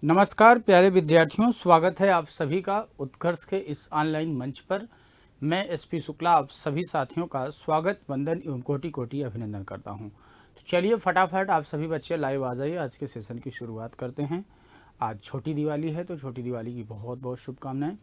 नमस्कार प्यारे विद्यार्थियों, स्वागत है आप सभी का उत्कर्ष के इस ऑनलाइन मंच पर। मैं एसपी शुक्ला आप सभी साथियों का स्वागत, वंदन एवं कोटि कोटि अभिनंदन करता हूं। तो चलिए फटाफट आप सभी बच्चे लाइव आ जाइए, आज के सेशन की शुरुआत करते हैं। आज छोटी दिवाली है तो छोटी दिवाली की बहुत बहुत शुभकामनाएं।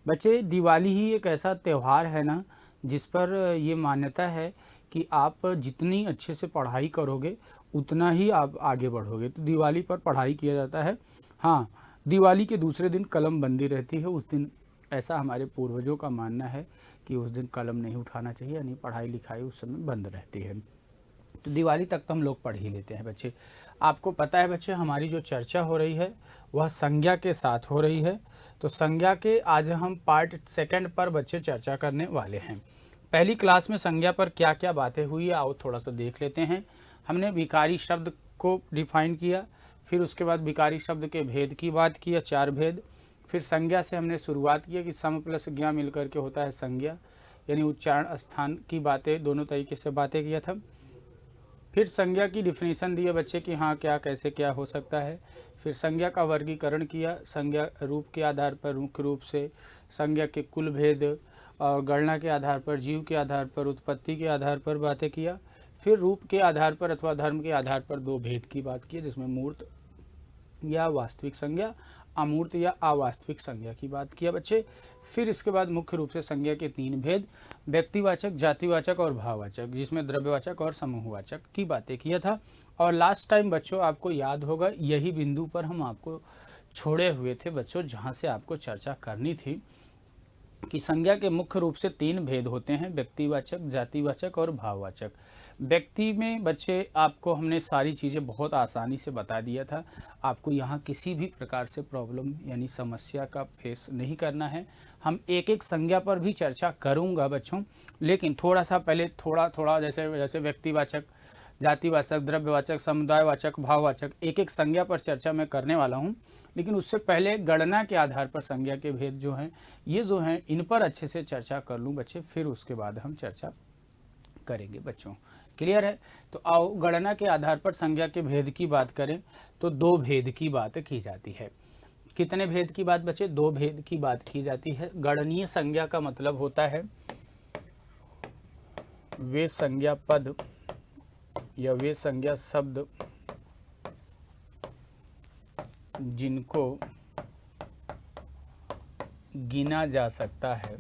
बच्चे, दिवाली ही एक ऐसा त्यौहार है ना जिस पर ये मान्यता है कि आप जितनी अच्छे से पढ़ाई करोगे उतना ही आप आगे बढ़ोगे। तो दिवाली पर पढ़ाई किया जाता है। हाँ, दिवाली के दूसरे दिन कलम बंदी रहती है। उस दिन ऐसा हमारे पूर्वजों का मानना है कि उस दिन कलम नहीं उठाना चाहिए, यानी पढ़ाई लिखाई उस समय बंद रहती है। तो दिवाली तक तो हम लोग पढ़ ही लेते हैं बच्चे। आपको पता है बच्चे, हमारी जो चर्चा हो रही है वह संज्ञा के साथ हो रही है। तो संज्ञा के आज हम पार्ट सेकंड पर बच्चे चर्चा करने वाले हैं। पहली क्लास में संज्ञा पर क्या क्या बातें हुई आओ थोड़ा सा देख लेते हैं। हमने विकारी शब्द को डिफाइन किया, फिर उसके बाद विकारी शब्द के भेद की बात किया, 4 भेद। फिर संज्ञा से हमने शुरुआत की कि सम प्लस ज्ञा मिलकर के होता है संज्ञा, यानी उच्चारण स्थान की बातें, दोनों तरीके से बातें किया था। फिर संज्ञा की डिफिनीशन दी है बच्चे कि हाँ क्या कैसे क्या हो सकता है। फिर संज्ञा का वर्गीकरण किया, संज्ञा रूप के आधार पर, मुख्य रूप से संज्ञा के कुल भेद और गणना के आधार पर, जीव के आधार पर, उत्पत्ति के आधार पर बातें किया। फिर रूप के आधार पर अथवा धर्म के आधार पर 2 भेद की बात की, जिसमें मूर्त या वास्तविक संज्ञा, अमूर्त या अवास्तविक संज्ञा की बात किया बच्चे। फिर इसके बाद मुख्य रूप से संज्ञा के 3 भेद, व्यक्तिवाचक, जातिवाचक और भाववाचक, जिसमें द्रव्यवाचक और समूहवाचक की बातें किया था। और लास्ट टाइम बच्चों आपको याद होगा यही बिंदु पर हम आपको छोड़े हुए थे बच्चों, जहाँ से आपको चर्चा करनी थी कि संज्ञा के मुख्य रूप से 3 भेद होते हैं, व्यक्तिवाचक, जातिवाचक और भाववाचक। व्यक्ति में बच्चे आपको हमने सारी चीज़ें बहुत आसानी से बता दिया था। आपको यहाँ किसी भी प्रकार से प्रॉब्लम यानी समस्या का फेस नहीं करना है। हम एक एक संज्ञा पर भी चर्चा करूँगा बच्चों, लेकिन थोड़ा सा पहले थोड़ा जैसे व्यक्तिवाचक, जातिवाचक, द्रव्यवाचक, समुदायवाचक, भाववाचक, एक एक संज्ञा पर चर्चा मैं करने वाला हूँ। लेकिन उससे पहले गणना के आधार पर संज्ञा के भेद जो हैं, ये जो हैं, इन पर अच्छे से चर्चा कर लूँ बच्चे, फिर उसके बाद हम चर्चा करेंगे बच्चों। क्लियर है? तो आओ गणना के आधार पर संज्ञा के भेद की बात करें तो 2 भेद की बात की जाती है। कितने भेद की बात बच्चे? 2 भेद की बात की जाती है। गणनीय संज्ञा का मतलब होता है वे संज्ञा पद या वे संज्ञा शब्द जिनको गिना जा सकता है,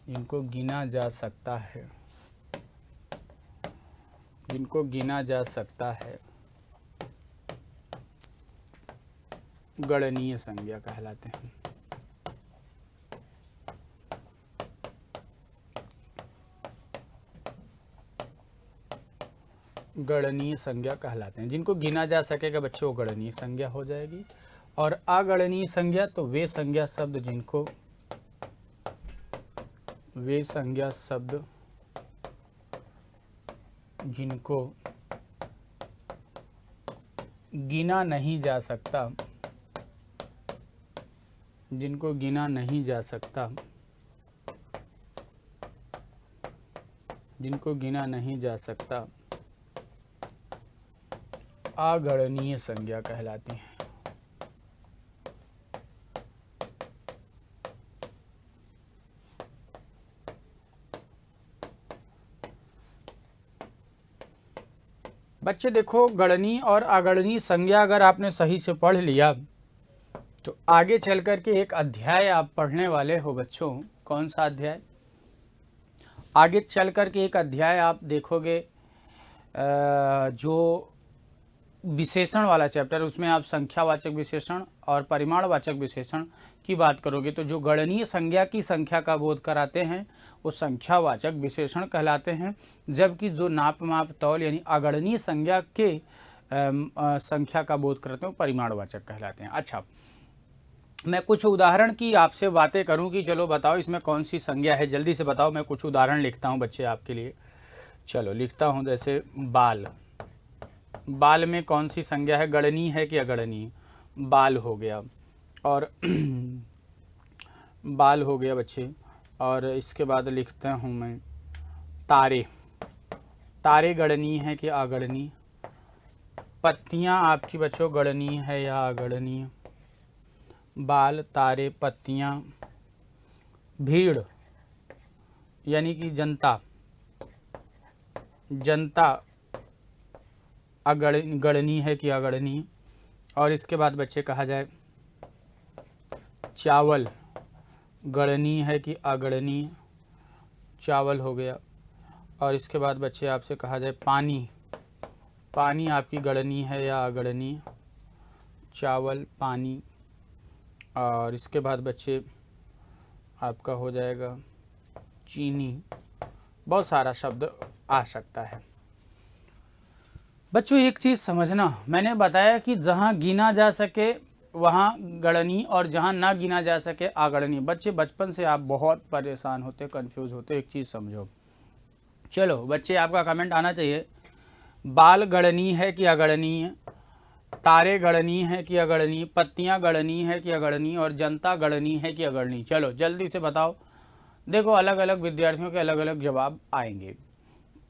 जिनको गिना जा सकता है, जिनको गिना जा सकता है, गणनीय संज्ञा कहलाते हैं। गणनीय संज्ञा कहलाते हैं। जिनको गिना जा सकेगा बच्चों वो गणनीय संज्ञा हो जाएगी। और अगणनीय संज्ञा तो वे संज्ञा शब्द जिनको, वे संज्ञा शब्द जिनको गिना नहीं जा सकता, जिनको गिना नहीं जा सकता, जिनको गिना नहीं जा सकता, अगणनीय संज्ञा कहलाती हैं। बच्चे देखो, गणनीय और अगणनीय संज्ञा अगर आपने सही से पढ़ लिया तो आगे चल कर के एक अध्याय आप पढ़ने वाले हो बच्चों। कौन सा अध्याय? आगे चल कर के एक अध्याय आप देखोगे जो विशेषण वाला चैप्टर, उसमें आप संख्यावाचक विशेषण और परिमाणवाचक विशेषण की बात करोगे। तो जो गणनीय संज्ञा की संख्या का बोध कराते हैं वो संख्यावाचक विशेषण कहलाते हैं, जबकि जो नाप माप तौल यानी अगणनीय संज्ञा के संख्या का बोध करते हैं वो परिमाणवाचक कहलाते हैं। अच्छा, मैं कुछ उदाहरण की आपसे बातें करूं कि चलो बताओ इसमें कौन सी संज्ञा है, जल्दी से बताओ। मैं कुछ उदाहरण लिखता हूं बच्चे आपके लिए। चलो लिखता हूं, जैसे बाल। बाल में कौन सी संज्ञा है? गणनीय है कि अगणनीय? बाल हो गया। और बाल हो गया बच्चे। और इसके बाद लिखता हूँ मैं तारे। तारे गणनीय है कि अगणनीय? पत्तियां आपकी बच्चों गणनीय है या अगणनीय। बाल, तारे, पत्तियां, भीड़ यानी कि जनता, जनता गणनीय है कि अगणनीय। और इसके बाद बच्चे कहा जाए चावल गणनीय है कि अगणनीय। चावल हो गया। और इसके बाद बच्चे आपसे कहा जाए पानी, पानी आपकी गणनीय है या अगणनीय। चावल, पानी। और इसके बाद बच्चे आपका हो जाएगा चीनी। बहुत सारा शब्द आ सकता है। बच्चों एक चीज़ समझना, मैंने बताया कि जहाँ गिना जा सके वहाँ गणनीय और जहाँ ना गिना जा सके अगणनीय। बच्चे बचपन से आप बहुत परेशान होते, कंफ्यूज होते। एक चीज़ समझो। चलो बच्चे आपका कमेंट आना चाहिए। बाल गणनीय है कि अगणनीय, तारे गणनीय है कि अगणनीय, पत्तियाँ गणनीय है कि अगणनीय और जनता गणनीय है कि अगणनीय। चलो जल्दी से बताओ। देखो अलग अलग विद्यार्थियों के अलग अलग जवाब आएंगे।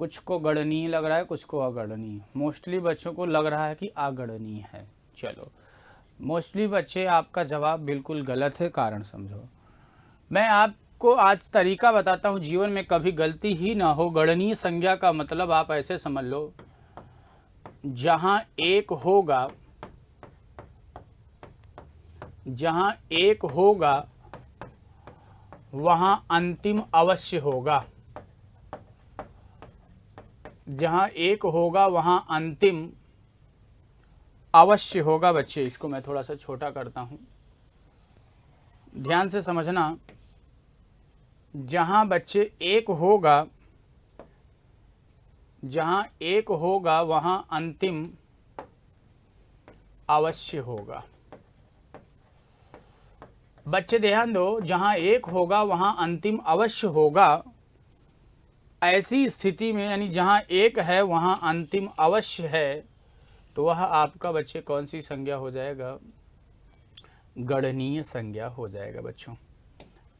कुछ को गणनीय लग रहा है, कुछ को अगणनीय। मोस्टली बच्चों को लग रहा है कि अगणनीय है। चलो मोस्टली बच्चे आपका जवाब बिल्कुल गलत है, कारण समझो। मैं आपको आज तरीका बताता हूँ जीवन में कभी गलती ही ना हो। गणनीय संज्ञा का मतलब आप ऐसे समझ लो, जहाँ एक होगा, जहाँ एक होगा वहाँ अंतिम अवश्य होगा। जहाँ एक होगा वहाँ अंतिम अवश्य होगा। बच्चे इसको मैं थोड़ा सा छोटा करता हूँ, ध्यान से समझना। जहाँ बच्चे एक होगा, जहाँ एक होगा वहाँ अंतिम अवश्य होगा। बच्चे ध्यान दो, जहाँ एक होगा वहाँ अंतिम अवश्य होगा। ऐसी स्थिति में यानी जहाँ एक है वहाँ अंतिम अवश्य है, तो वह आपका बच्चे कौन सी संज्ञा हो जाएगा? गणनीय संज्ञा हो जाएगा। बच्चों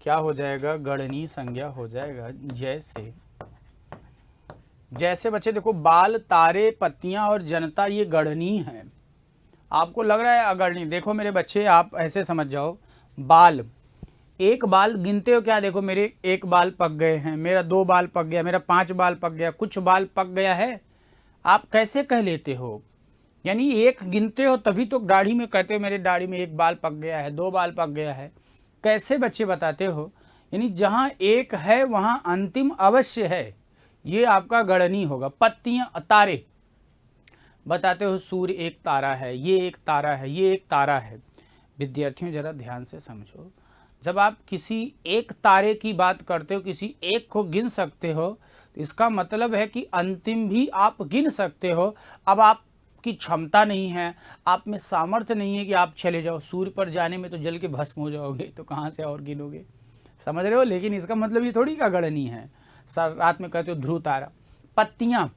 क्या हो जाएगा? गणनीय संज्ञा हो जाएगा। जैसे जैसे बच्चे देखो, बाल, तारे, पत्तियां और जनता ये गणनीय है। आपको लग रहा है अगणनीय। देखो मेरे बच्चे, आप ऐसे समझ जाओ, बाल, एक बाल गिनते हो क्या? देखो मेरे एक बाल पक गए हैं, मेरा 2 बाल पक गया, मेरा 5 बाल पक गया, कुछ बाल पक गया है। आप कैसे कह लेते हो? यानी एक गिनते हो तभी तो दाढ़ी में कहते हो मेरे दाढ़ी में 1 बाल पक गया है, 2 बाल पक गया है। कैसे बच्चे बताते हो? यानी जहाँ एक है वहाँ अंतिम अवश्य है, ये आपका गणनीय होगा। पत्तियाँ, तारे बताते हो सूर्य एक तारा है, ये एक तारा है, ये एक तारा है। विद्यार्थियों जरा ध्यान से समझो, जब आप किसी एक तारे की बात करते हो, किसी एक को गिन सकते हो, तो इसका मतलब है कि अंतिम भी आप गिन सकते हो। अब आपकी क्षमता नहीं है, आप में सामर्थ्य नहीं है कि आप चले जाओ सूर्य पर, जाने में तो जल के भस्म हो जाओगे, तो कहाँ से और गिनोगे? समझ रहे हो? लेकिन इसका मतलब ये थोड़ी का गणनीय है। सर रात में कहते हो ध्रुव तारा। पत्तियाँ,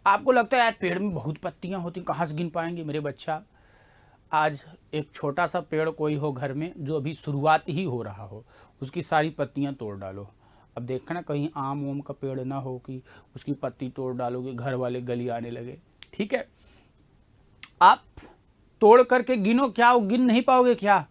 आपको लगता है यार पेड़ में बहुत पत्तियाँ होती, कहाँ से गिन पाएंगे? मेरे बच्चा, आज एक छोटा सा पेड़ कोई हो घर में जो अभी शुरुआत ही हो रहा हो, उसकी सारी पत्तियां तोड़ डालो। अब देखना कहीं आम ओम का पेड़ ना हो कि उसकी पत्ती तोड़ डालोगे घर वाले गली आने लगे। ठीक है, आप तोड़ करके गिनो, क्या वो गिन नहीं पाओगे क्या?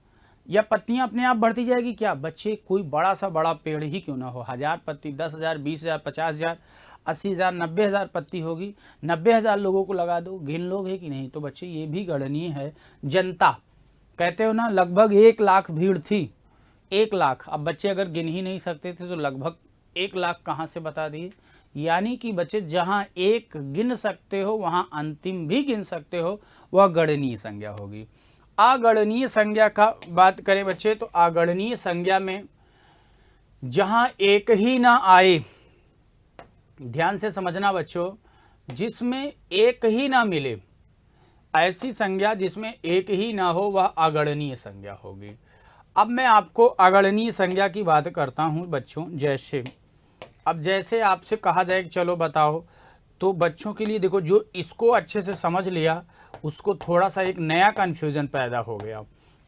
या पत्तियां अपने आप बढ़ती जाएगी क्या? बच्चे कोई बड़ा सा बड़ा पेड़ ही क्यों ना हो, 1000 पत्ती, 10,000, 20,000, 50,000, 80,000, 90,000 पत्ती होगी, 90,000 लोगों को लगा दो, गिन लोगे कि नहीं? तो बच्चे ये भी गणनीय है। जनता, कहते हो ना लगभग 1 लाख भीड़ थी, 1 लाख। अब बच्चे अगर गिन ही नहीं सकते थे तो लगभग 1 लाख कहाँ से बता दिए? यानी कि बच्चे जहाँ एक गिन सकते हो वहाँ अंतिम भी गिन सकते हो, वह गणनीय संज्ञा होगी। अगणनीय संज्ञा का बात करें बच्चे, तो अगणनीय संज्ञा में जहाँ एक ही ना आए, ध्यान से समझना बच्चों, जिसमें एक ही ना मिले, ऐसी संज्ञा जिसमें एक ही ना हो वह अगणनीय संज्ञा होगी। अब मैं आपको अगणनीय संज्ञा की बात करता हूँ बच्चों। जैसे अब जैसे आपसे कहा जाए कि चलो बताओ, तो बच्चों के लिए देखो, जो इसको अच्छे से समझ लिया उसको थोड़ा सा एक नया कन्फ्यूज़न पैदा हो गया।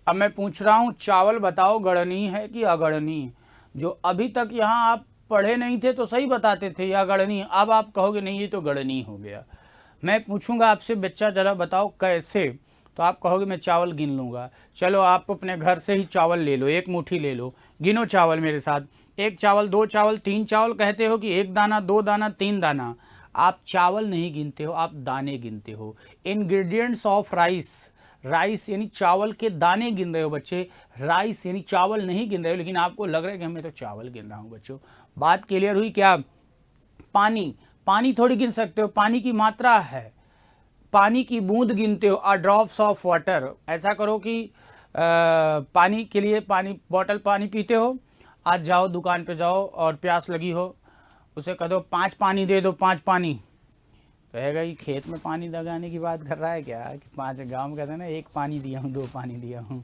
अब मैं पूछ रहा हूँ, चावल बताओ गणनीय है कि अगणनीय? जो अभी तक यहाँ आप पढ़े नहीं थे तो सही बताते थे या गणनीय, अब आप कहोगे नहीं ये तो गणनीय हो गया। मैं पूछूंगा आपसे, बच्चा जरा बताओ कैसे, तो आप कहोगे मैं चावल गिन लूँगा। चलो आप अपने घर से ही चावल ले लो, एक मुट्ठी ले लो, गिनो चावल मेरे साथ। एक चावल, दो चावल, तीन चावल कहते हो कि एक दाना, दो दाना, तीन दाना। आप चावल नहीं गिनते हो, आप दाने गिनते हो। इंग्रेडिएंट्स ऑफ राइस, राइस यानी चावल के दाने गिन रहे हो बच्चे, राइस यानी चावल नहीं गिन रहे हो, लेकिन आपको लग रहा है कि मैं तो चावल गिन रहा हूँ बच्चों। बात क्लियर हुई क्या? पानी, पानी थोड़ी गिन सकते हो, पानी की मात्रा है, पानी की बूंद गिनते हो, अ ड्रॉप्स ऑफ वाटर। ऐसा करो कि पानी के लिए पानी बॉटल पानी पीते हो, आज जाओ दुकान पे जाओ और प्यास लगी हो, उसे कह दो 5 पानी दे दो, 5 पानी, कहेगा ये खेत में पानी लगाने की बात कर रहा है क्या, कि 5, गाँव में कहते हैं ना 1 पानी दिया हूँ, 2 पानी दिया हूँ,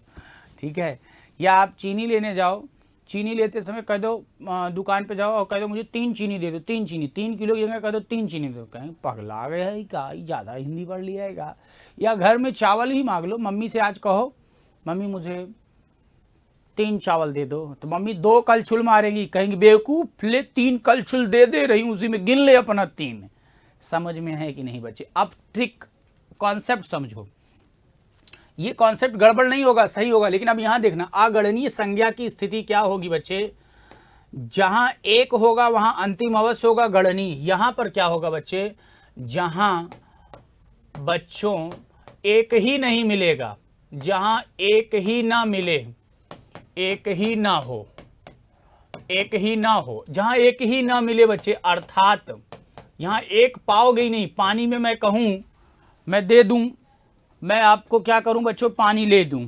ठीक है। या आप चीनी लेने जाओ, चीनी लेते समय कह दो दुकान पे जाओ और कह दो मुझे 3 चीनी दे दो, 3 चीनी, 3 किलो की जगह कह दो 3 चीनी दो, कहें पगला गया है क्या, ज़्यादा हिंदी पढ़ लिया है क्या। या घर में चावल ही मांग लो, मम्मी से आज कहो मम्मी मुझे 3 चावल दे दो, तो मम्मी 2 कलछुल मारेंगी, कहेंगी बेवकूफ़ ले 3 कलछुल दे रही हूँ, उसी में गिन ले अपना 3। समझ में है कि नहीं बच्चे? अब ट्रिक कॉन्सेप्ट समझो, ये कॉन्सेप्ट गड़बड़ नहीं होगा, सही होगा, लेकिन अब यहां देखना अगणनीय संज्ञा की स्थिति क्या होगी बच्चे। जहां एक होगा वहां अंतिम अवश्य होगा गणनीय। यहां पर क्या होगा बच्चे, जहां बच्चों एक ही नहीं मिलेगा, जहां एक ही ना मिले, एक ही ना हो, एक ही ना हो, जहां एक ही ना मिले बच्चे, अर्थात यहां एक पाओगे ही नहीं। पानी में मैं कहूं मैं दे दूं, मैं आपको क्या करूं बच्चों, पानी ले दूं,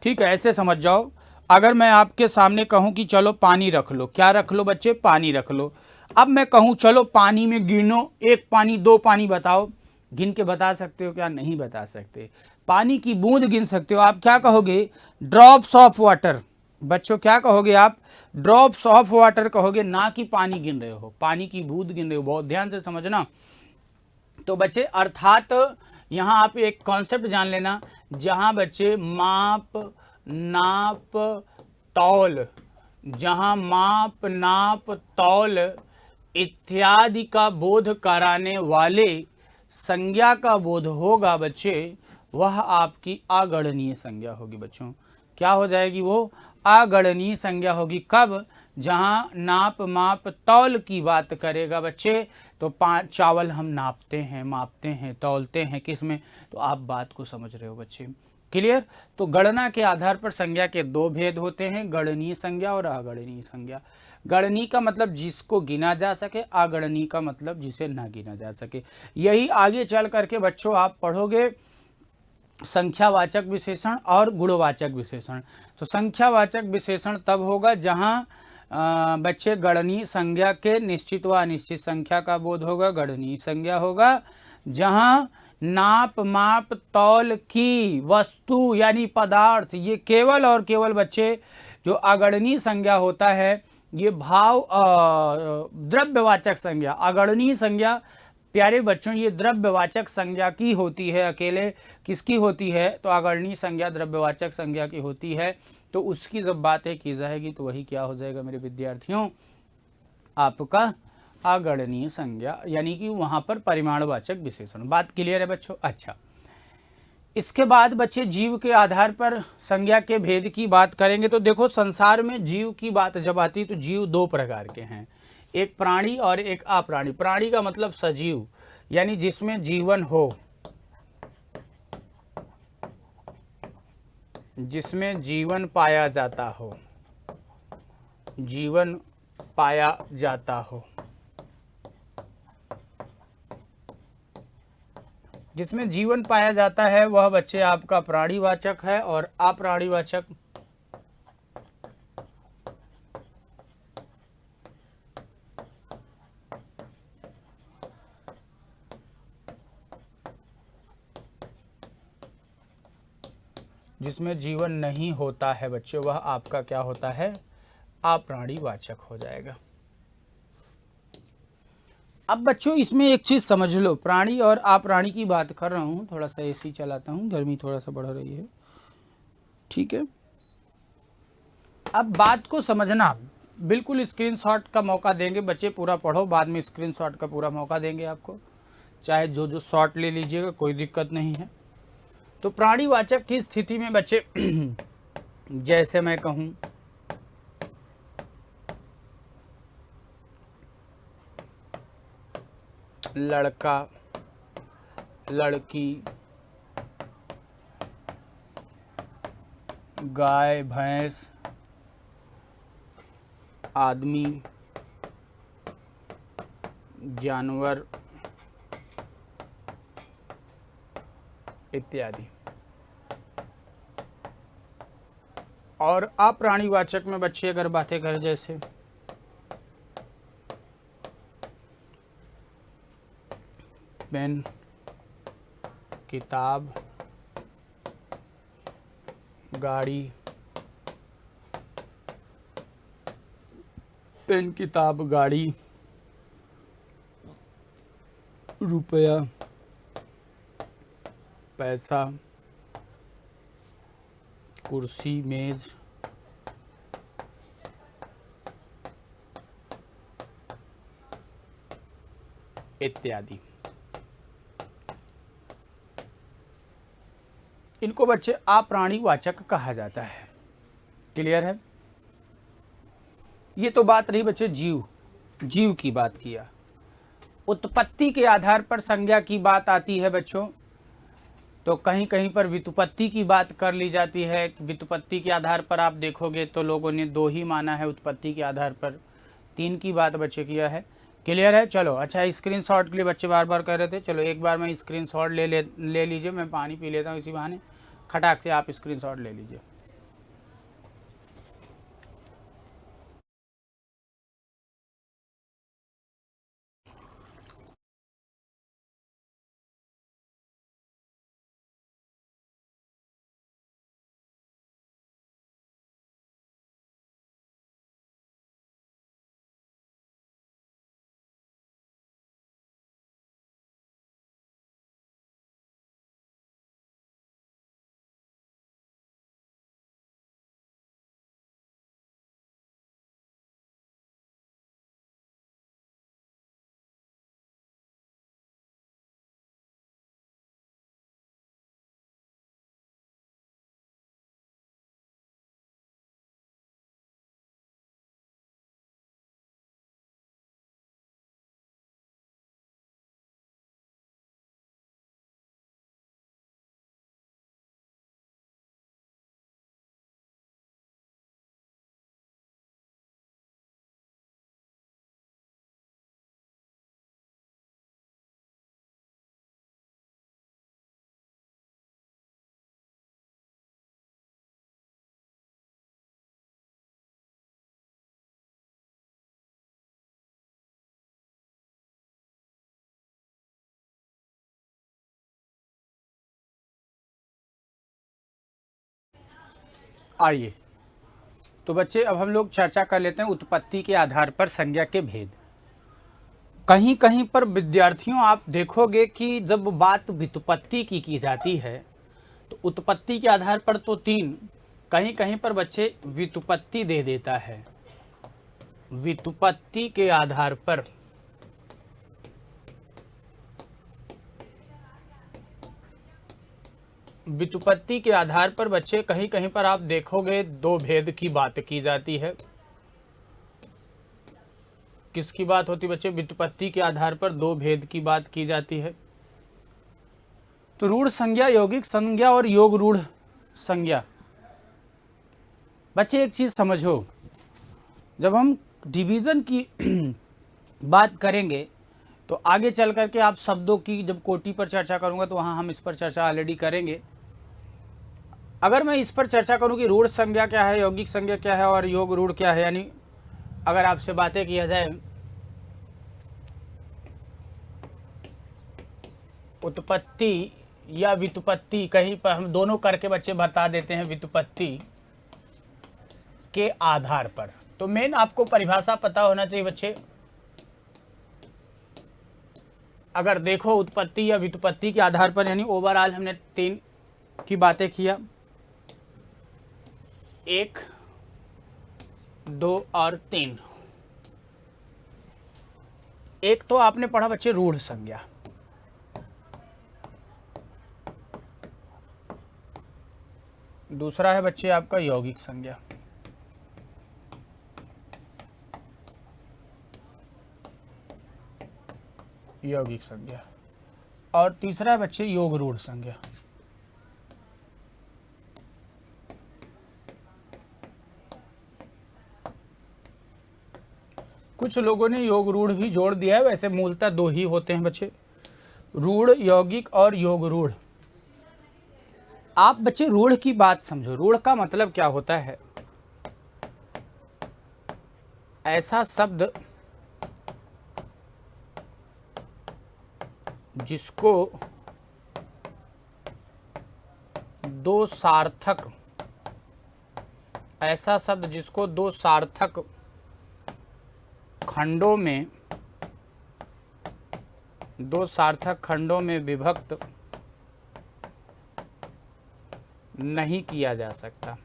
ठीक है, ऐसे समझ जाओ। अगर मैं आपके सामने कहूं कि चलो पानी रख लो, क्या रख लो बच्चे, पानी रख लो। अब मैं कहूं चलो पानी में गिनो, 1 पानी 2 पानी बताओ, गिन के बता सकते हो क्या? नहीं बता सकते। पानी की बूंद गिन सकते हो, आप क्या कहोगे, ड्रॉप्स ऑफ वाटर। बच्चों क्या कहोगे आप, ड्रॉप्स ऑफ वाटर कहोगे, ना कि पानी गिन रहे हो, पानी की बूंद गिन रहे हो। बहुत ध्यान से समझना। तो बच्चे अर्थात यहाँ आप एक कॉन्सेप्ट जान लेना, जहाँ बच्चे माप, नाप, तौल, जहाँ माप, नाप, तौल इत्यादि का बोध कराने वाले संज्ञा का बोध होगा बच्चे, वह आपकी अगणनीय संज्ञा होगी बच्चों। क्या हो जाएगी वो? अगणनीय संज्ञा होगी। कब? जहाँ नाप, माप, तौल की बात करेगा बच्चे, तो 5 चावल हम नापते हैं, मापते हैं, तौलते हैं, किस में? तो आप बात को समझ रहे हो बच्चे, क्लियर? तो गणना के आधार पर संज्ञा के 2 भेद होते हैं, गणनीय संज्ञा और अगणनीय संज्ञा। गणनीय का मतलब जिसको गिना जा सके, अगणनीय का मतलब जिसे ना गिना जा सके। यही आगे चल करके बच्चों आप पढ़ोगे संख्यावाचक विशेषण और गुणवाचक विशेषण। तो संख्यावाचक विशेषण तब होगा जहाँ बच्चे गणनीय संज्ञा के निश्चित व अनिश्चित संख्या का बोध होगा, गणनीय संज्ञा होगा। जहाँ नाप, माप, तौल की वस्तु यानी पदार्थ, ये केवल और केवल बच्चे जो अगणनीय संज्ञा होता है, ये भाव द्रव्यवाचक संज्ञा। अगणनीय संज्ञा प्यारे बच्चों ये द्रव्यवाचक संज्ञा की होती है, अकेले किसकी होती है? तो अगणनीय संज्ञा द्रव्यवाचक संज्ञा की होती है। तो उसकी जब बातें की जाएगी तो वही क्या हो जाएगा मेरे विद्यार्थियों, आपका अगणनीय संज्ञा, यानी कि वहाँ पर परिमाणवाचक विशेषण। बात क्लियर है बच्चों? अच्छा, इसके बाद बच्चे जीव के आधार पर संज्ञा के भेद की बात करेंगे। तो देखो संसार में जीव की बात जब आती तो जीव 2 प्रकार के हैं, एक प्राणी और एक अप्राणी। प्राणी का मतलब सजीव, यानी जिसमें जीवन हो, जिसमें जीवन पाया जाता हो, जीवन पाया जाता हो, जिसमें जीवन पाया जाता है वह बच्चे आपका प्राणीवाचक है। और अप्राणीवाचक जिसमें जीवन नहीं होता है बच्चों, वह आपका क्या होता है? अप्राणीवाचक हो जाएगा। अब बच्चों इसमें एक चीज़ समझ लो, प्राणी और अप्राणी की बात कर रहा हूँ, थोड़ा सा एसी चलाता हूँ, गर्मी थोड़ा सा बढ़ रही है, ठीक है। अब बात को समझना, बिल्कुल स्क्रीनशॉट का मौका देंगे बच्चे, पूरा पढ़ो, बाद में स्क्रीनशॉट का पूरा मौका देंगे आपको। चाहे जो जो शॉर्ट ले लीजिएगा, कोई दिक्कत नहीं है। तो प्राणीवाचक की स्थिति में बच्चे जैसे मैं कहूँ लड़का, लड़की, गाय, भैंस, आदमी, जानवर इत्यादि। और अप्राणीवाचक में बच्चे अगर बातें करें जैसे पेन, किताब, गाड़ी, पेन, किताब, गाड़ी, रुपया, पैसा, कुर्सी, मेज, इत्यादि। इनको बच्चे अप्राणीवाचक कहा जाता है। क्लियर है? ये तो बात रही बच्चे जीव की बात किया। उत्पत्ति के आधार पर संज्ञा की बात आती है बच्चों, तो कहीं कहीं पर व्युत्पत्ति की बात कर ली जाती है। व्युत्पत्ति के आधार पर आप देखोगे तो लोगों ने 2 ही माना है, उत्पत्ति के आधार पर 3 की बात बच्चे किया है। क्लियर है? चलो अच्छा, स्क्रीनशॉट के लिए बच्चे बार बार कह रहे थे, चलो एक बार मैं स्क्रीनशॉट ले लीजिए। मैं पानी पी लेता हूँ इसी बहाने, खटाक से आप स्क्रीनशॉट ले लीजिए। आइए तो बच्चे अब हम लोग चर्चा कर लेते हैं उत्पत्ति के आधार पर संज्ञा के भेद। कहीं कहीं पर विद्यार्थियों आप देखोगे कि जब बात व्युत्पत्ति की जाती है तो उत्पत्ति के आधार पर तो 3, कहीं कहीं पर बच्चे व्युत्पत्ति दे देता है। व्युत्पत्ति के आधार पर व्युत्पत्ति के आधार पर बच्चे कहीं कहीं पर आप देखोगे 2 भेद की बात की जाती है। किसकी बात होती बच्चे? व्युत्पत्ति के आधार पर 2 भेद की बात की जाती है। तो रूढ़ संज्ञा, यौगिक संज्ञा और योग रूढ़ संज्ञा। बच्चे एक चीज समझो, जब हम डिवीजन की बात करेंगे तो आगे चल करके आप शब्दों की जब कोटि पर चर्चा करूंगा तो वहां हम इस पर चर्चा ऑलरेडी करेंगे। अगर मैं इस पर चर्चा करूं कि रूढ़ संज्ञा क्या है, यौगिक संज्ञा क्या है और योग रूढ़ क्या है, यानी अगर आपसे बातें किया जाए उत्पत्ति या व्युत्पत्ति, कहीं पर हम दोनों करके बच्चे बता देते हैं व्युत्पत्ति के आधार पर। तो मेन आपको परिभाषा पता होना चाहिए बच्चे। अगर देखो उत्पत्ति या व्युत्पत्ति के आधार पर, यानी ओवरऑल हमने 3 की बातें किया, 1, 2 और 3। एक तो आपने पढ़ा बच्चे रूढ़ संज्ञा। दूसरा है बच्चे आपका यौगिक संज्ञा। यौगिक संज्ञा। और तीसरा है बच्चे योग रूढ़ संज्ञा। कुछ लोगों ने योग रूढ़ भी जोड़ दिया है, वैसे मूलतः दो ही होते हैं बच्चे, रूढ़ यौगिक और योग रूढ़। आप बच्चे रूढ़ की बात समझो। रूढ़ का मतलब क्या होता है? ऐसा शब्द जिसको दो सार्थक, ऐसा शब्द जिसको दो सार्थक खंडों में, दो सार्थक खंडों में विभक्त नहीं किया जा सकता।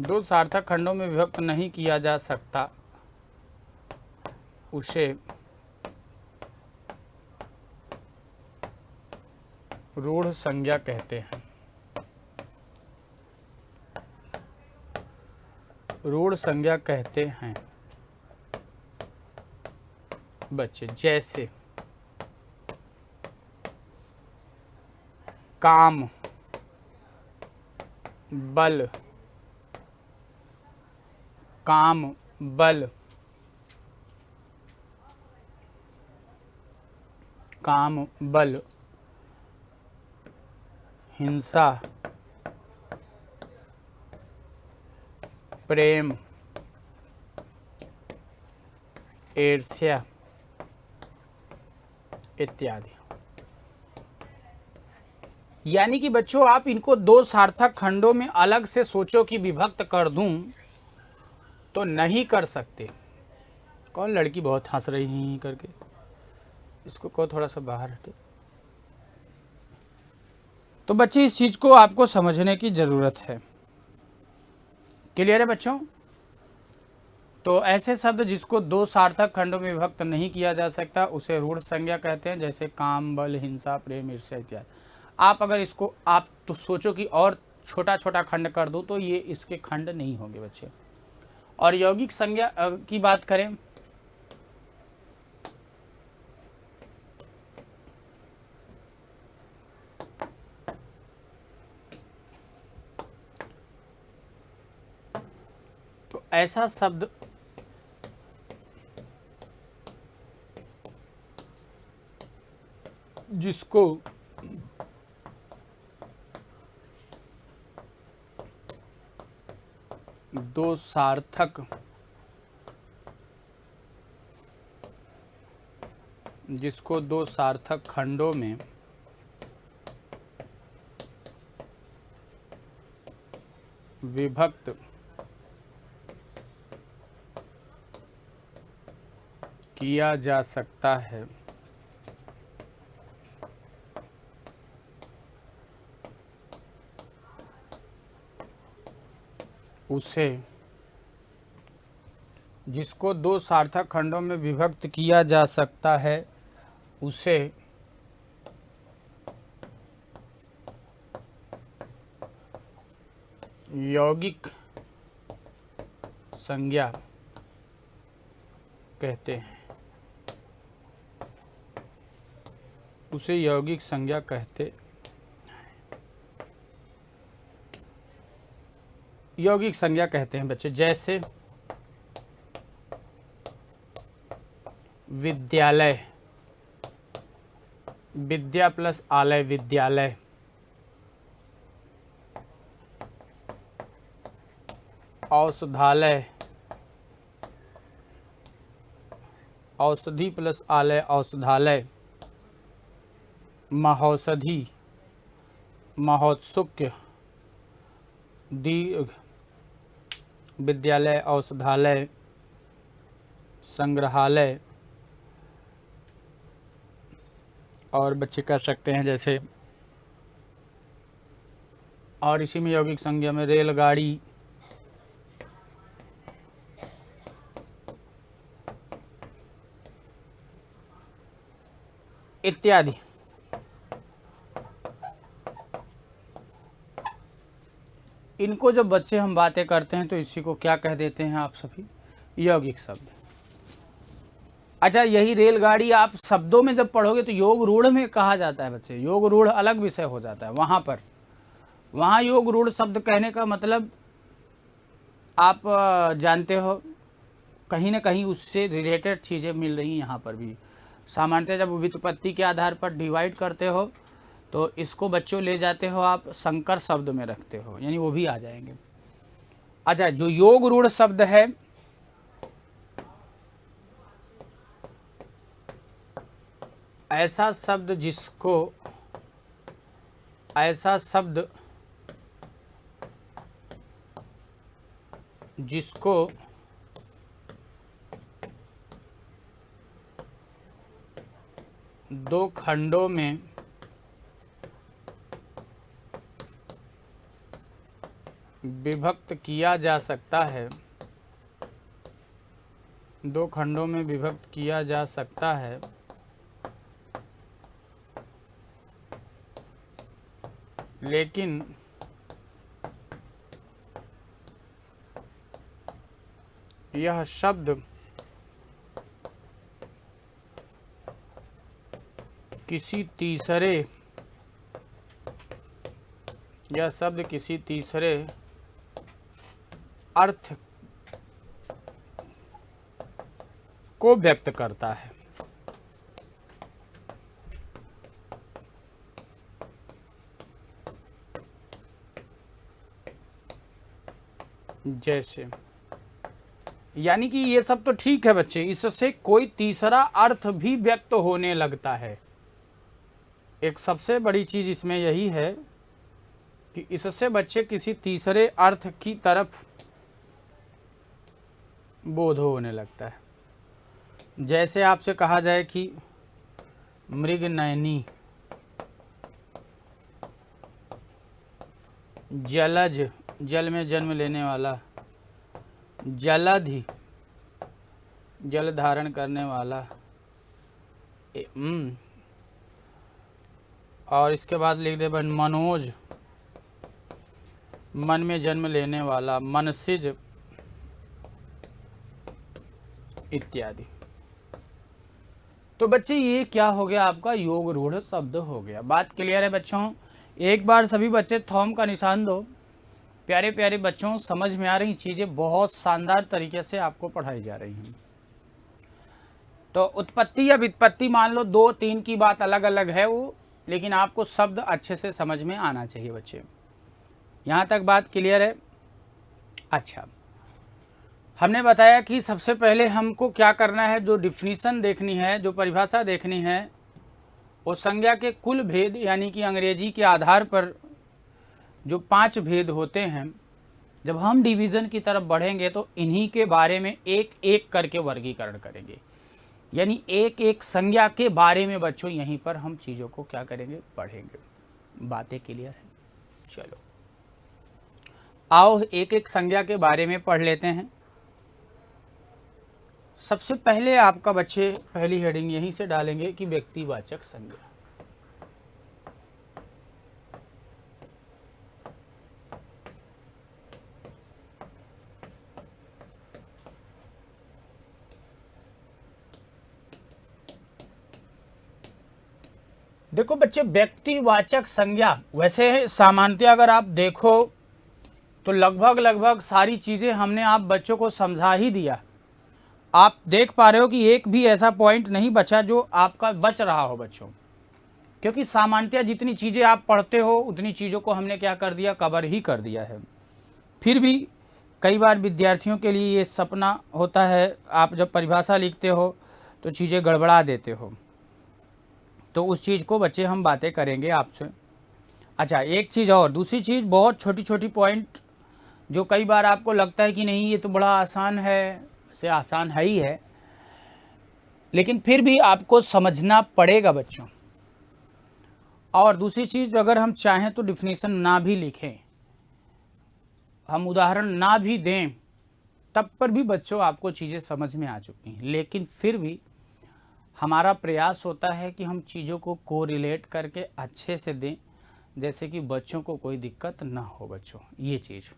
दो सार्थक खंडों में विभक्त नहीं किया जा सकता, उसे रूढ़ संज्ञा कहते हैं। रूढ़ संज्ञा कहते हैं बच्चे। जैसे काम, बल, काम, बल, काम, बल, हिंसा, प्रेम, ईर्ष्या इत्यादि। यानी कि बच्चों आप इनको दो सार्थक खंडों में अलग से सोचो कि विभक्त कर दूं तो नहीं कर सकते। कौन लड़की बहुत हंस रही है करके, इसको कहो थोड़ा सा बाहर हटे। तो बच्चे इस चीज को आपको समझने की जरूरत है। क्लियर है बच्चों? तो ऐसे शब्द जिसको दो सार्थक खंडों में विभक्त नहीं किया जा सकता उसे रूढ़ संज्ञा कहते हैं। जैसे काम, बल, हिंसा, प्रेम, ईर्ष्या इत्यादि। आप अगर इसको आप तो सोचो कि और छोटा छोटा खंड कर दो तो ये इसके खंड नहीं होंगे बच्चे। और यौगिक संज्ञा की बात करें तो ऐसा शब्द जिसको दो सार्थक, जिसको दो सार्थक खंडों में विभक्त किया जा सकता है उसे, जिसको दो सार्थक खंडों में विभक्त किया जा सकता है उसे यौगिक संज्ञा कहते हैं। उसे यौगिक संज्ञा कहते, यौगिक संज्ञा कहते हैं बच्चे। जैसे विद्यालय, विद्या प्लस आलय विद्यालय, औषधालय, औषधि प्लस आलय औषधालय, महौषधि, महोत्सुक्य, दीर्घ, विद्यालय, औषधालय, संग्रहालय। और बच्चे कर सकते हैं जैसे, और इसी में यौगिक संज्ञा में रेलगाड़ी, इत्यादि। इनको जब बच्चे हम बातें करते हैं तो इसी को क्या कह देते हैं आप सभी? यौगिक शब्द। अच्छा, यही रेलगाड़ी आप शब्दों में जब पढ़ोगे तो योग रूढ़ में कहा जाता है बच्चे, योग रूढ़ अलग विषय हो जाता है वहाँ पर। वहाँ योग रूढ़ शब्द कहने का मतलब आप जानते हो कहीं ना कहीं उससे रिलेटेड चीज़ें मिल रही हैं यहाँ पर भी। सामान्यतः जब व्युत्पत्ति के आधार पर डिवाइड करते हो तो इसको बच्चों ले जाते हो आप संकर शब्द में रखते हो, यानी वो भी आ जाएंगे। अच्छा, जो योग रूढ़ शब्द है ऐसा शब्द जिसको दो खंडों में विभक्त किया जा सकता है, दो खंडों में विभक्त किया जा सकता है, लेकिन यह शब्द किसी तीसरे अर्थ को व्यक्त करता है। जैसे, यानी कि ये सब तो ठीक है बच्चे, इससे कोई तीसरा अर्थ भी व्यक्त होने लगता है। एक सबसे बड़ी चीज इसमें यही है कि इससे बच्चे किसी तीसरे अर्थ की तरफ बोध होने लगता है। जैसे आपसे कहा जाए कि मृगनयनी, जलज, जल में जन्म लेने वाला, जलधि, जल धारण करने वाला, और इसके बाद लिख दे मनोज, मन में जन्म लेने वाला, मनसिज इत्यादि। तो बच्चे ये क्या हो गया? आपका योग रूढ़ शब्द हो गया। बात क्लियर है बच्चों? एक बार सभी बच्चे थॉम का निशान दो। प्यारे प्यारे बच्चों, समझ में आ रही चीज़ें बहुत शानदार तरीके से आपको पढ़ाई जा रही हैं। तो उत्पत्ति या व्युत्पत्ति मान लो 2-3 की बात अलग अलग है वो, लेकिन आपको शब्द अच्छे से समझ में आना चाहिए बच्चे। यहाँ तक बात क्लियर है? अच्छा, हमने बताया कि सबसे पहले हमको क्या करना है, जो डिफिनीशन देखनी है, जो परिभाषा देखनी है, वो संज्ञा के कुल भेद, यानी कि अंग्रेजी के आधार पर जो 5 भेद होते हैं, जब हम डिवीज़न की तरफ बढ़ेंगे तो इन्हीं के बारे में एक एक करके वर्गीकरण करेंगे। यानी एक एक संज्ञा के बारे में बच्चों यहीं पर हम चीज़ों को क्या करेंगे, पढ़ेंगे। बातें क्लियर है? चलो आओ एक एक संज्ञा के बारे में पढ़ लेते हैं। सबसे पहले आपका बच्चे पहली हेडिंग यहीं से डालेंगे कि व्यक्तिवाचक संज्ञा। देखो बच्चे, व्यक्तिवाचक संज्ञा वैसे सामान्यतः अगर आप देखो तो लगभग सारी चीज़ें हमने आप बच्चों को समझा ही दिया। आप देख पा रहे हो कि एक भी ऐसा पॉइंट नहीं बचा जो आपका बच रहा हो बच्चों, क्योंकि सामान्यतः जितनी चीज़ें आप पढ़ते हो उतनी चीज़ों को हमने क्या कर दिया, कवर ही कर दिया है। फिर भी कई बार विद्यार्थियों के लिए ये सपना होता है, आप जब परिभाषा लिखते हो तो चीज़ें गड़बड़ा देते हो, तो उस चीज़ को बच्चे हम बातें करेंगे आपसे। अच्छा, एक चीज़ और, दूसरी चीज़, बहुत छोटी छोटी पॉइंट जो कई बार आपको लगता है कि नहीं ये तो बड़ा आसान है, से आसान है ही है, लेकिन फिर भी आपको समझना पड़ेगा बच्चों। और दूसरी चीज़, अगर हम चाहें तो डिफिनीशन ना भी लिखें, हम उदाहरण ना भी दें, तब पर भी बच्चों आपको चीज़ें समझ में आ चुकी हैं, लेकिन फिर भी हमारा प्रयास होता है कि हम चीज़ों को कोरिलेट करके अच्छे से दें, जैसे कि बच्चों को कोई दिक्कत ना हो। बच्चों ये चीज़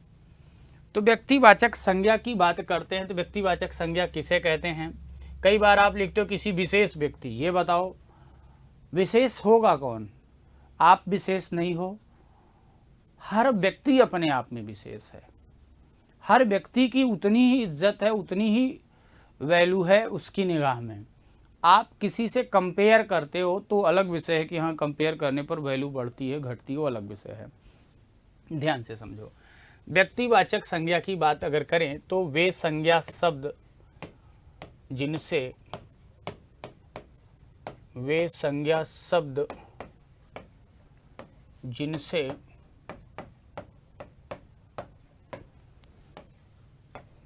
तो व्यक्तिवाचक संज्ञा की बात करते हैं तो व्यक्तिवाचक संज्ञा किसे कहते हैं? कई बार आप लिखते हो किसी विशेष व्यक्ति, ये बताओ विशेष होगा कौन? आप विशेष नहीं हो। हर व्यक्ति अपने आप में विशेष है। हर व्यक्ति की उतनी ही इज्जत है, उतनी ही वैल्यू है उसकी निगाह में। आप किसी से कंपेयर करते हो तो अलग विषय है कि हाँ कंपेयर करने पर वैल्यू बढ़ती है घटती है, वो अलग विषय है। ध्यान से समझो। व्यक्तिवाचक संज्ञा की बात अगर करें तो वे संज्ञा शब्द जिनसे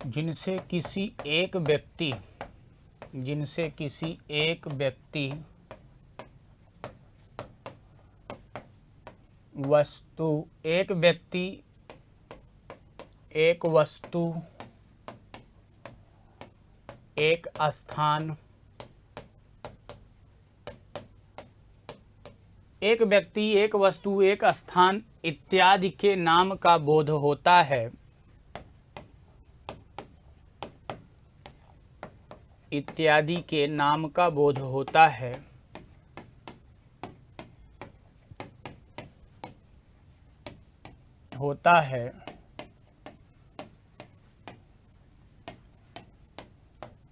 जिनसे किसी एक व्यक्ति एक वस्तु एक स्थान एक व्यक्ति एक वस्तु एक स्थान इत्यादि के नाम का बोध होता है, इत्यादि के नाम का बोध होता है,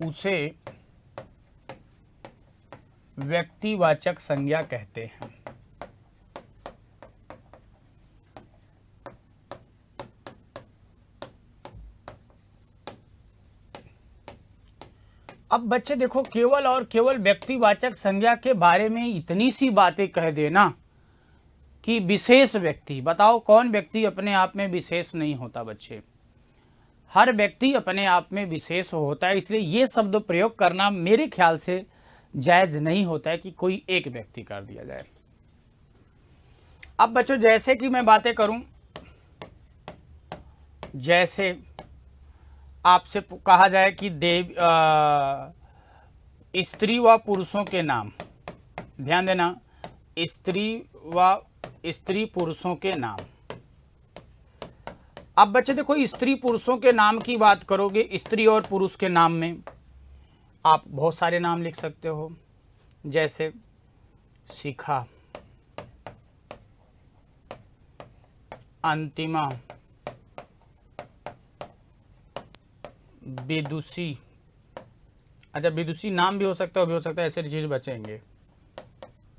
उसे व्यक्तिवाचक संज्ञा कहते हैं। अब बच्चे देखो, केवल और केवल व्यक्तिवाचक संज्ञा के बारे में इतनी सी बातें कह देना कि विशेष व्यक्ति, बताओ कौन व्यक्ति अपने आप में विशेष नहीं होता? बच्चे, हर व्यक्ति अपने आप में विशेष होता है, इसलिए ये शब्द प्रयोग करना मेरे ख्याल से जायज नहीं होता है कि कोई एक व्यक्ति कर दिया जाए। अब बच्चों जैसे कि मैं बातें करूं, जैसे आपसे कहा जाए कि स्त्री व पुरुषों के नाम, ध्यान देना, स्त्री पुरुषों के नाम। अब बच्चे देखो, स्त्री पुरुषों के नाम की बात करोगे, स्त्री और पुरुष के नाम में आप बहुत सारे नाम लिख सकते हो, जैसे शिखा, अंतिमा, विदुषी। अच्छा, विदुषी नाम भी हो सकता है, भी हो सकता है, ऐसे चीज बचेंगे।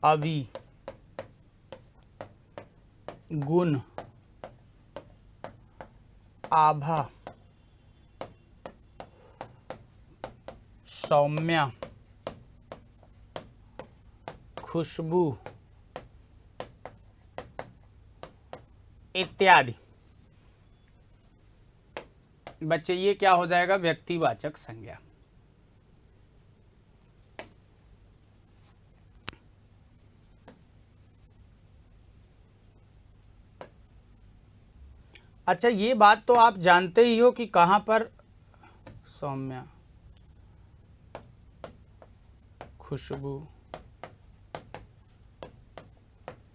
अवि, गुण, आभा, सौम्या, खुशबू इत्यादि। बच्चे ये क्या हो जाएगा? व्यक्तिवाचक संज्ञा। अच्छा, ये बात तो आप जानते ही हो कि कहाँ पर सौम्या, खुशबू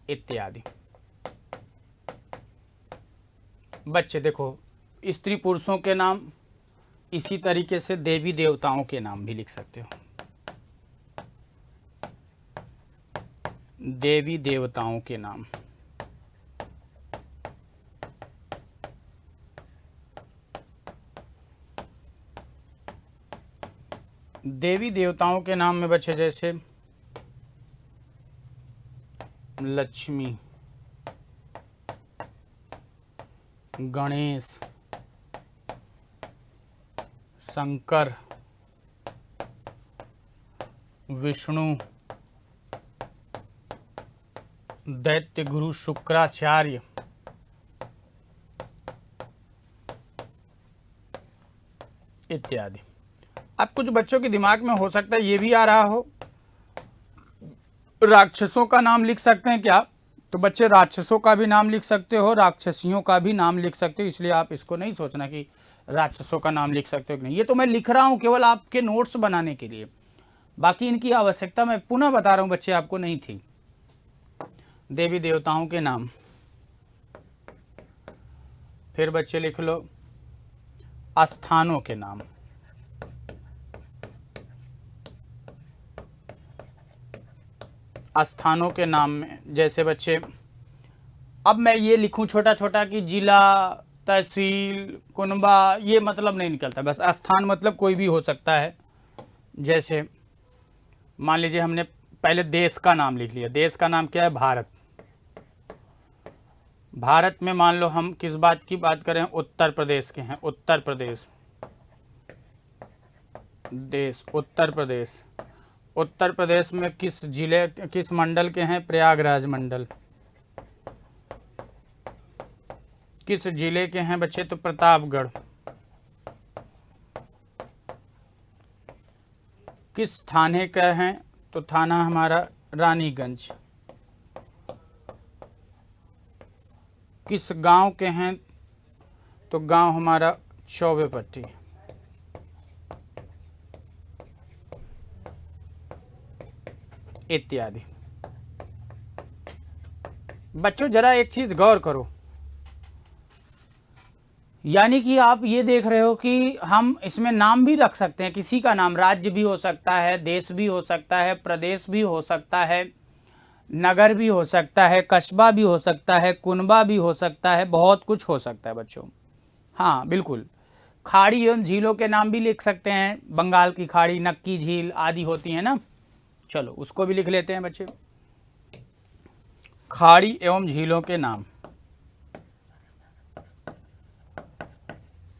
इत्यादि। बच्चे देखो, स्त्री पुरुषों के नाम, इसी तरीके से देवी देवताओं के नाम भी लिख सकते हो। देवी देवताओं के नाम, देवी देवताओं के नाम में बच्चे जैसे लक्ष्मी, गणेश, शंकर, विष्णु, दैत्य गुरु शुक्राचार्य इत्यादि। अब कुछ बच्चों के दिमाग में हो सकता है ये भी आ रहा हो, राक्षसों का नाम लिख सकते हैं क्या? तो बच्चे राक्षसों का भी नाम लिख सकते हो, राक्षसियों का भी नाम लिख सकते हो, इसलिए आप इसको नहीं सोचना कि राक्षसों का नाम लिख सकते हो कि नहीं। ये तो मैं लिख रहा हूँ केवल आपके नोट्स बनाने के लिए। बाकी इनकी आवश्यकता मैं पुनः बता रहा हूँ बच्चे आपको नहीं थी। देवी देवताओं के नाम, फिर बच्चे लिख लो स्थानों के नाम, स्थानों के नाम में जैसे बच्चे, अब मैं ये लिखूं छोटा छोटा कि जिला, तहसील, कुनबा, ये मतलब नहीं निकलता। बस स्थान मतलब कोई भी हो सकता है। जैसे मान लीजिए हमने पहले देश का नाम लिख लिया। देश का नाम क्या है? भारत। भारत में मान लो हम किस बात की बात करें? उत्तर प्रदेश के हैं। उत्तर प्रदेश देश, उत्तर प्रदेश। उत्तर प्रदेश में किस जिले, किस मंडल के हैं? प्रयागराज मंडल। किस जिले के हैं बच्चे? तो प्रतापगढ़। किस थाने का है? तो थाना हमारा रानीगंज। किस गांव के हैं? तो गांव हमारा चौबेपट्टी। इत्यादि। बच्चों जरा एक चीज गौर करो, यानी कि आप ये देख रहे हो कि हम इसमें नाम भी रख सकते हैं। किसी का नाम, राज्य भी हो सकता है, देश भी हो सकता है, प्रदेश भी हो सकता है, नगर भी हो सकता है, कस्बा भी हो सकता है, कुनबा भी हो सकता है, बहुत कुछ हो सकता है बच्चों। हाँ बिल्कुल, खाड़ी एवं झीलों के नाम भी लिख सकते हैं। बंगाल की खाड़ी, नक्की झील आदि होती हैं ना। चलो उसको भी लिख लेते हैं बच्चे। खाड़ी एवं झीलों के नाम,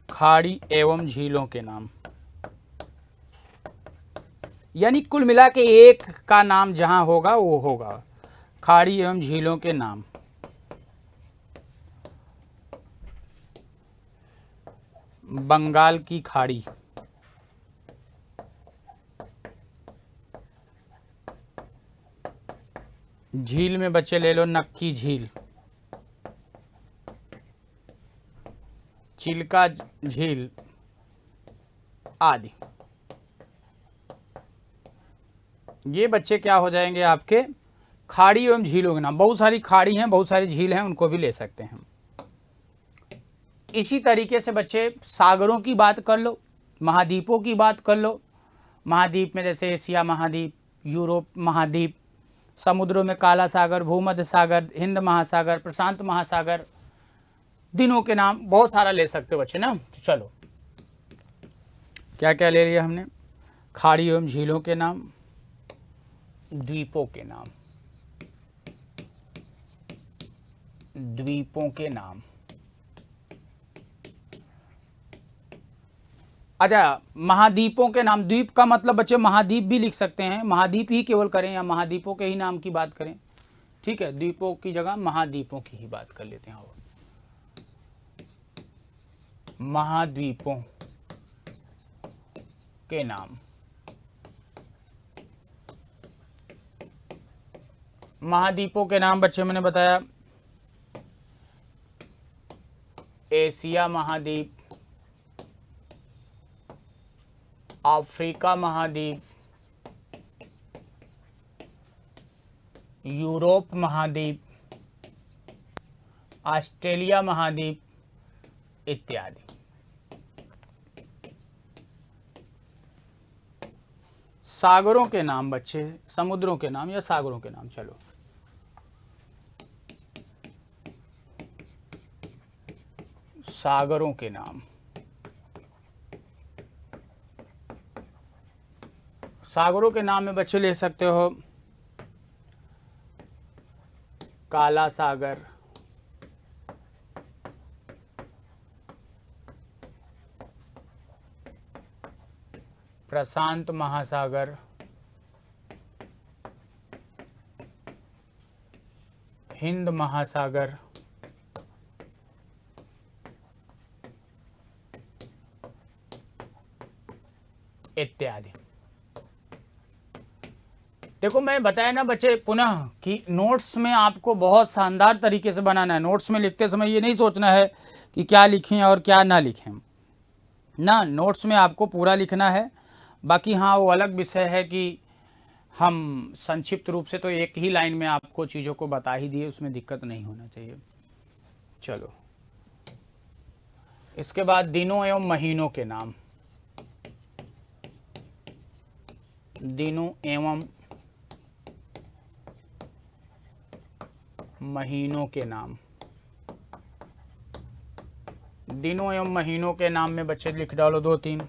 खाड़ी एवं झीलों के नाम, यानी कुल मिला के एक का नाम जहां होगा वो होगा खाड़ी एवं झीलों के नाम। बंगाल की खाड़ी, झील में बच्चे ले लो नक्की झील, चिल्का झील आदि। ये बच्चे क्या हो जाएंगे आपके? खाड़ी एवं झीलों के नाम। बहुत सारी खाड़ी हैं, बहुत सारी झील हैं, उनको भी ले सकते हैं। इसी तरीके से बच्चे सागरों की बात कर लो, महाद्वीपों की बात कर लो। महाद्वीप में जैसे एशिया महाद्वीप, यूरोप महाद्वीप, समुद्रों में काला सागर, भूमध्य सागर, हिंद महासागर, प्रशांत महासागर। दिनों के नाम बहुत सारा ले सकते हो बच्चे ना। तो चलो क्या क्या ले लिया हमने? खाड़ी एवं झीलों के नाम, द्वीपों के नाम, द्वीपों के नाम। अच्छा, महाद्वीपों के नाम। द्वीप का मतलब बच्चे महाद्वीप भी लिख सकते हैं, महाद्वीप ही केवल करें या महाद्वीपों के ही नाम की बात करें। ठीक है, द्वीपों की जगह महाद्वीपों की ही बात कर लेते हैं। और महाद्वीपों के नाम, महाद्वीपों के नाम बच्चे मैंने बताया, एशिया महाद्वीप, अफ्रीका महाद्वीप, यूरोप महाद्वीप, ऑस्ट्रेलिया महाद्वीप इत्यादि। सागरों के नाम बच्चे, समुद्रों के नाम या सागरों के नाम। चलो सागरों के नाम। सागरों के नाम में बच्चे ले सकते हो काला सागर, प्रशांत महासागर, हिंद महासागर, इत्यादि। देखो मैं बताया ना बच्चे पुनः कि नोट्स में आपको बहुत शानदार तरीके से बनाना है। नोट्स में लिखते समय ये नहीं सोचना है कि क्या लिखें और क्या ना लिखें ना। नोट्स में आपको पूरा लिखना है। बाकी हाँ वो अलग विषय है कि हम संक्षिप्त रूप से तो एक ही लाइन में आपको चीज़ों को बता ही दिए, उसमें दिक्कत नहीं होना चाहिए। चलो, इसके बाद दिनों एवं महीनों के नाम। दिनों एवं महीनों के नाम। दिनों एवं महीनों के नाम में बच्चे लिख डालो 2-3।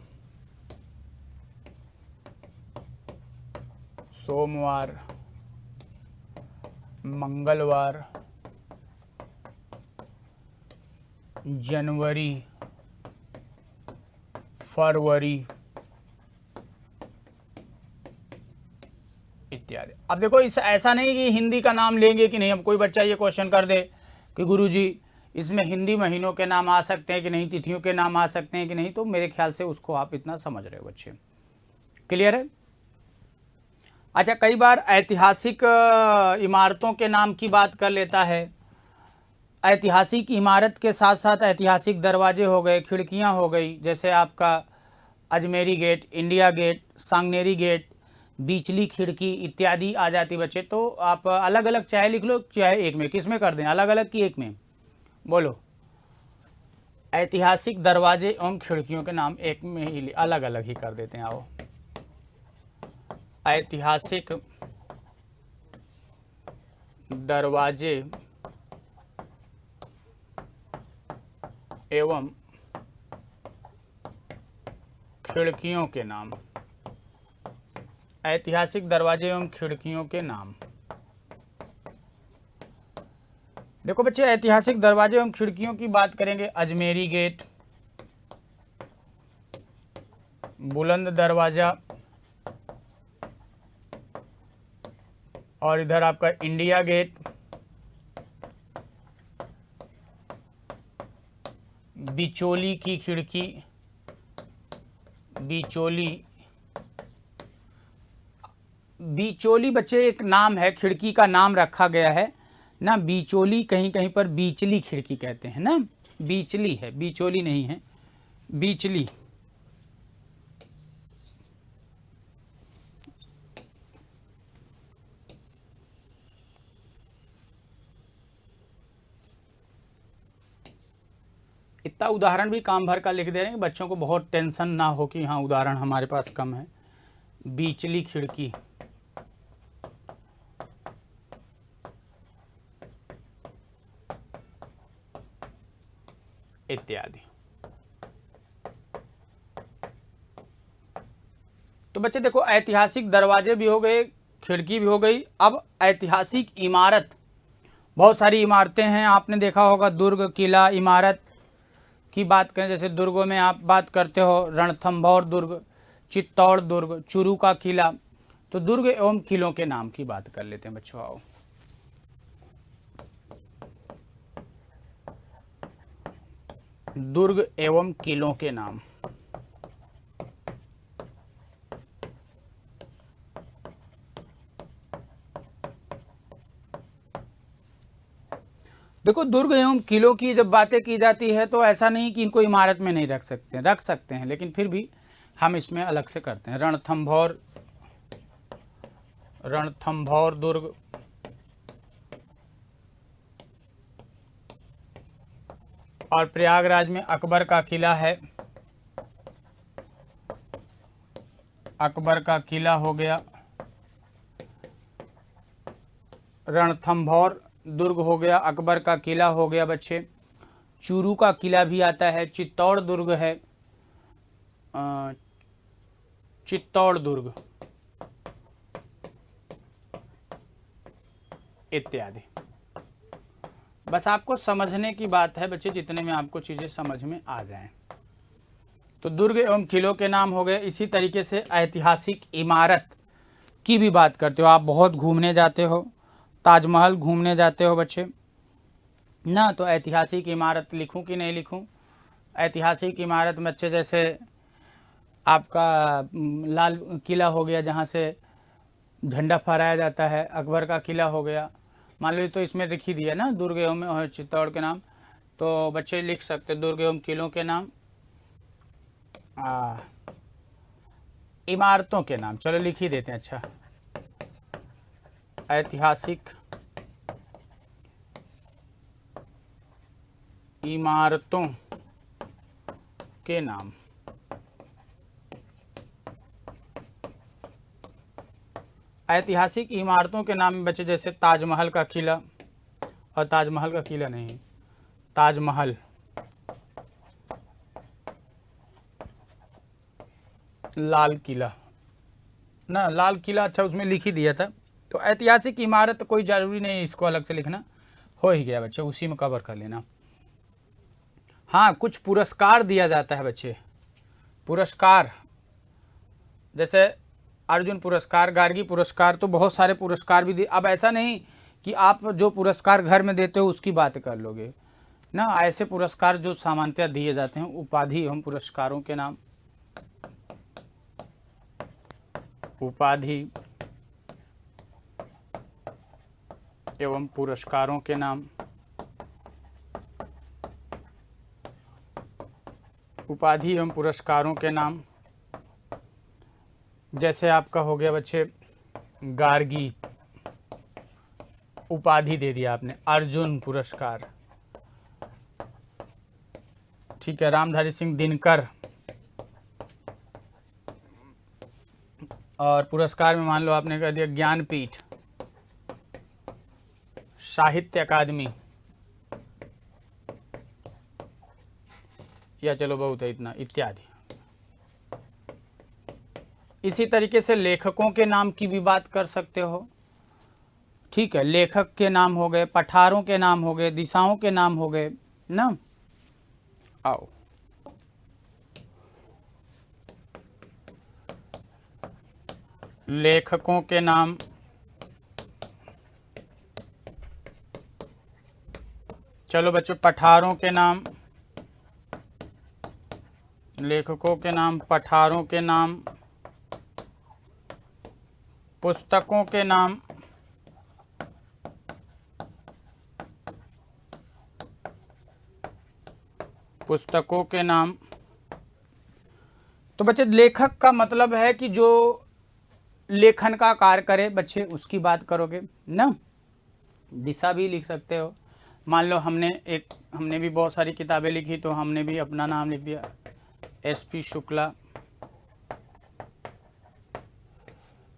सोमवार, मंगलवार, जनवरी, फरवरी इत्यादि। अब देखो, इस ऐसा नहीं कि हिंदी का नाम लेंगे कि नहीं। अब कोई बच्चा ये क्वेश्चन कर दे कि गुरुजी इसमें हिंदी महीनों के नाम आ सकते हैं कि नहीं, तिथियों के नाम आ सकते हैं कि नहीं, तो मेरे ख्याल से उसको आप इतना समझ रहे हो बच्चे। क्लियर है? अच्छा, कई बार ऐतिहासिक इमारतों के नाम की बात कर लेता है। ऐतिहासिक इमारत के साथ साथ ऐतिहासिक दरवाजे हो गए, खिड़कियां हो गई, जैसे आपका Ajmeri gate, India gate, Sanganeri gate, बीचली खिड़की इत्यादि आ जाती बच्चे। तो आप अलग अलग चाहे लिख लो, चाहे एक में, किस में कर दें, अलग अलग की एक में, बोलो। ऐतिहासिक दरवाजे एवं खिड़कियों के नाम एक में ही अलग अलग ही कर देते हैं। आओ, ऐतिहासिक दरवाजे एवं खिड़कियों के नाम। ऐतिहासिक दरवाजे एवं खिड़कियों के नाम। देखो बच्चे, ऐतिहासिक दरवाजे एवं खिड़कियों की बात करेंगे, अजमेरी गेट, बुलंद दरवाजा, और इधर आपका इंडिया गेट, बिचौली की खिड़की, बिचौली। बिचौली बच्चे एक नाम है, खिड़की का नाम रखा गया है ना। बिचौली कहीं कहीं पर बीचली खिड़की कहते हैं ना। बीचली है, बिचौली नहीं है, बीचली। इतना उदाहरण भी काम भर का लिख दे रहे हैं, बच्चों को बहुत टेंशन ना हो कि हाँ उदाहरण हमारे पास कम है। बीचली खिड़की इत्यादि। तो बच्चे देखो, ऐतिहासिक दरवाजे भी हो गए, खिड़की भी हो गई। अब ऐतिहासिक इमारत, बहुत सारी इमारतें हैं, आपने देखा होगा, दुर्ग, किला, इमारत की बात करें, जैसे दुर्गों में आप बात करते हो रणथंभौर दुर्ग, चित्तौड़ दुर्ग, चूरू का किला। तो दुर्ग एवं किलों के नाम की बात कर लेते हैं बच्चों। आओ, दुर्ग एवं किलों के नाम। देखो, दुर्ग एवं किलों की जब बातें की जाती है तो ऐसा नहीं कि इनको इमारत में नहीं रख सकते, रख सकते हैं, लेकिन फिर भी हम इसमें अलग से करते हैं। रणथंभौर, रणथंभौर दुर्ग, और प्रयागराज में अकबर का किला है, अकबर का किला हो गया। रणथंभौर दुर्ग हो गया, अकबर का किला हो गया बच्चे। चूरू का किला भी आता है, चित्तौड़ दुर्ग है, चित्तौड़ दुर्ग इत्यादि। बस आपको समझने की बात है बच्चे, जितने में आपको चीज़ें समझ में आ जाएं। तो दुर्ग एवं किलों के नाम हो गए। इसी तरीके से ऐतिहासिक इमारत की भी बात करते हो। आप बहुत घूमने जाते हो, ताजमहल घूमने जाते हो बच्चे ना, तो ऐतिहासिक इमारत लिखूं कि नहीं लिखूं? ऐतिहासिक इमारत बच्चे, जैसे आपका लाल किला हो गया, जहाँ से झंडा फहराया जाता है, अकबर का किला हो गया, मान लीजिए। तो इसमें लिख ही दिया ना दुर्ग एवं चित्तौड़ के नाम, तो बच्चे लिख सकते दुर्ग एवं किलों के नाम। इमारतों के नाम चलो लिख ही देते हैं। अच्छा, ऐतिहासिक इमारतों के नाम। ऐतिहासिक इमारतों के नाम में बच्चे जैसे ताजमहल का किला, और ताजमहल का किला नहीं, ताजमहल, लाल किला ना, लाल किला अच्छा उसमें लिख ही दिया था। तो ऐतिहासिक इमारत कोई ज़रूरी नहीं है इसको अलग से लिखना, हो ही गया बच्चे, उसी में कवर कर लेना। हाँ, कुछ पुरस्कार दिया जाता है बच्चे, पुरस्कार जैसे अर्जुन पुरस्कार, गार्गी पुरस्कार, तो बहुत सारे पुरस्कार भी दिए। अब ऐसा नहीं कि आप जो पुरस्कार घर में देते हो उसकी बात कर लोगे ना, ऐसे पुरस्कार जो सामान्यतः दिए जाते हैं, उपाधि एवं पुरस्कारों के नाम। उपाधि एवं पुरस्कारों के नाम। उपाधि एवं पुरस्कारों के नाम जैसे आपका हो गया बच्चे गार्गी, उपाधि दे दिया आपने, अर्जुन पुरस्कार, ठीक है, रामधारी सिंह दिनकर, और पुरस्कार में मान लो आपने कह दिया ज्ञानपीठ, साहित्य अकादमी, या चलो बहुत है इतना, इत्यादि। इसी तरीके से लेखकों के नाम की भी बात कर सकते हो, ठीक है, लेखक के नाम हो गए, पठारों के नाम हो गए, दिशाओं के नाम हो गए ना। आओ लेखकों के नाम, चलो बच्चों पठारों के नाम, लेखकों के नाम, पठारों के नाम, पुस्तकों के नाम, पुस्तकों के नाम। तो बच्चे लेखक का मतलब है कि जो लेखन का कार्य करे बच्चे, उसकी बात करोगे ना। दिशा भी लिख सकते हो, मान लो हमने भी बहुत सारी किताबें लिखी, तो हमने भी अपना नाम लिख दिया, SP शुक्ला,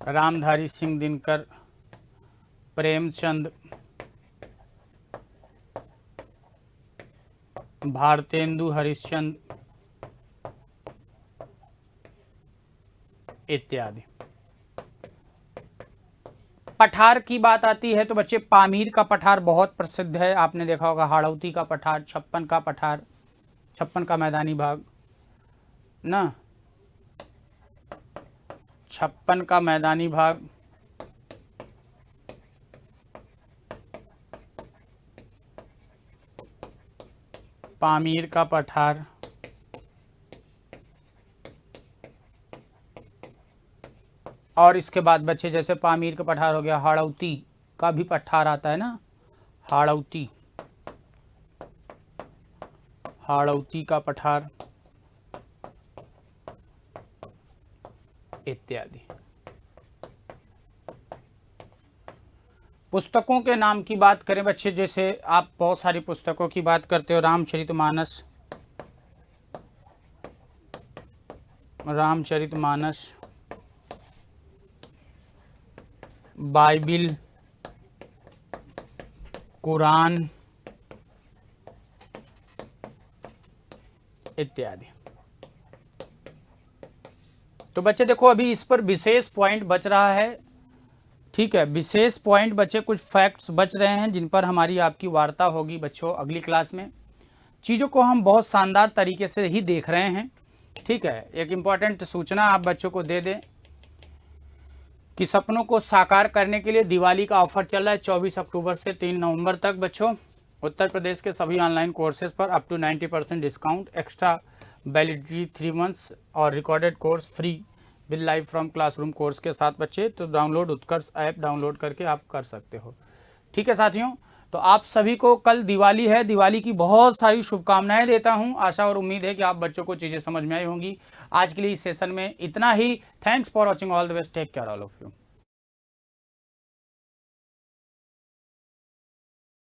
रामधारी सिंह दिनकर, प्रेमचंद, भारतेंदु हरिश्चंद्र इत्यादि। पठार की बात आती है तो बच्चे पामीर का पठार बहुत प्रसिद्ध है, आपने देखा होगा, हाड़ौती का पठार, छप्पन का पठार, छप्पन का मैदानी भाग ना, छप्पन का मैदानी भाग, पामीर का पठार, और इसके बाद बच्चे जैसे पामीर का पठार हो गया, हाड़ौती का भी पठार आता है ना, हाड़ौती, हाड़ौती का पठार इत्यादि। पुस्तकों के नाम की बात करें बच्चे, जैसे आप बहुत सारी पुस्तकों की बात करते हो, रामचरितमानस, रामचरितमानस, बाइबिल, कुरान इत्यादि। तो बच्चे देखो अभी इस पर विशेष पॉइंट बच रहा है, ठीक है, विशेष पॉइंट बच्चे, कुछ फैक्ट्स बच रहे हैं जिन पर हमारी आपकी वार्ता होगी बच्चों अगली क्लास में। चीज़ों को हम बहुत शानदार तरीके से ही देख रहे हैं, ठीक है। एक इम्पॉर्टेंट सूचना आप बच्चों को दे दें कि सपनों को साकार करने के लिए दिवाली का ऑफर चल रहा है 24 अक्टूबर से 3 नवंबर तक बच्चों। उत्तर प्रदेश के सभी ऑनलाइन कोर्सेज पर up to 90% discount, extra validity 3 months और recorded course free with live from classroom course के साथ बच्चे। तो डाउनलोड उत्कर्ष ऐप डाउनलोड करके आप कर सकते हो, ठीक है साथियों। तो आप सभी को कल दिवाली है, दिवाली की बहुत सारी शुभकामनाएं देता हूं। आशा और उम्मीद है कि आप बच्चों को चीज़ें समझ में आई होंगी। आज के लिए इस सेशन में इतना ही। Thanks for watching, all the best, take care all of you.